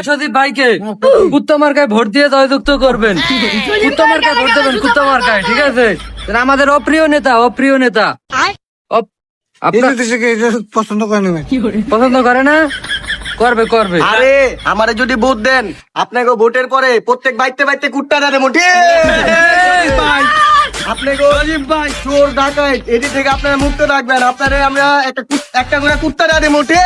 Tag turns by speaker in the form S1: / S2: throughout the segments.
S1: সজীব ভাইকে কুত্তা মার্কায় ভোট দিয়ে জয়যুক্ত করবেন। কুত্তা মার্কায় ভোট দেবেন, কুত্তা মার্কায়, ঠিক আছে? আমাদের অপ্রিয় নেতা
S2: পছন্দ করে নেবেন।
S1: পছন্দ করে না, করবে।
S3: আরে আমারে যদি ভোট দেন, আপনাকে ভোটের পরে প্রত্যেক বাইতে বাইতে কুত্তা দেন মোটে আপনাকে চোর ডাকাত এটি থেকে আপনারা মুক্ত রাখবেন। আপনারা আমরা একটা করে কুত্তা দেন মোটে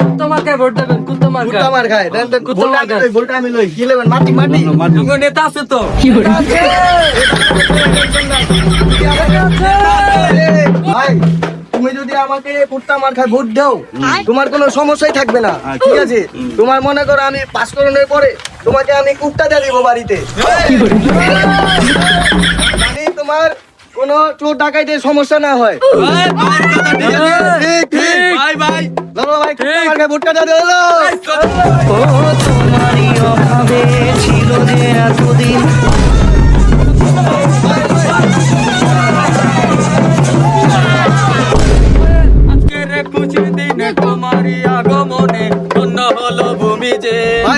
S1: কুত্তা মার্কায় ভোট দেবেন, কুত্তা মার্কায়।
S3: কুত্তা মার খায় দেন দেন ভোটটা আমি লই কি নেবেন মাটি
S1: নেতা আছে তো।
S3: ভাই তুমি যদি আমাকে কুত্তা মার খায় ভোট দাও, তোমার কোনো সমস্যাই থাকবে না, ঠিক আছে? তোমার মনে করো আমি পাস করণের পরে তোমাকে আমি কুত্তা দিয়ে দিব বাড়িতে, মানে তোমার কোনো চোর ডাকাইতের সমস্যা না হয়। চলো ভাই, কুত্তা মার খায় ভোটটা দিয়ে দিলো।
S4: তোমারই অভাবে ছিল যে এতদিন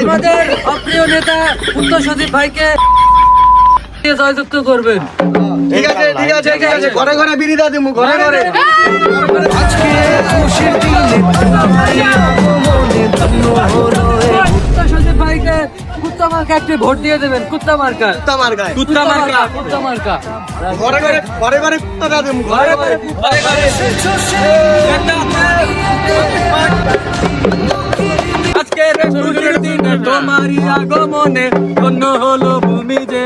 S1: আমাদের অপ্রিয় নেতা কুত্তা সজীব ভাইকে জয়যুক্ত করবেন।
S3: ঠিক আছে ঠিক আছে ঠিক আছে, ঘরে ঘরে বিড়িটা দিব, ঘরে ঘরে।
S4: আজকে খুশির দিনে তোমারই আগমনে ধন্য হলো এ
S1: কুত্তা সজীব ভাইকে কুত্তা মার্কা একটি ভোট দিয়ে দেবেন, কুত্তা মার্কা।
S3: কুত্তা মার খায়
S1: কুত্তা মার্কা।
S3: ঘরে ঘরে ঘরে ঘরে কুত্তা দিয়ে দিব, ঘরে ঘরে।
S1: আজকের খুশির দিনে তোমারই আগমনে ধন্য হলো ভূমি যে।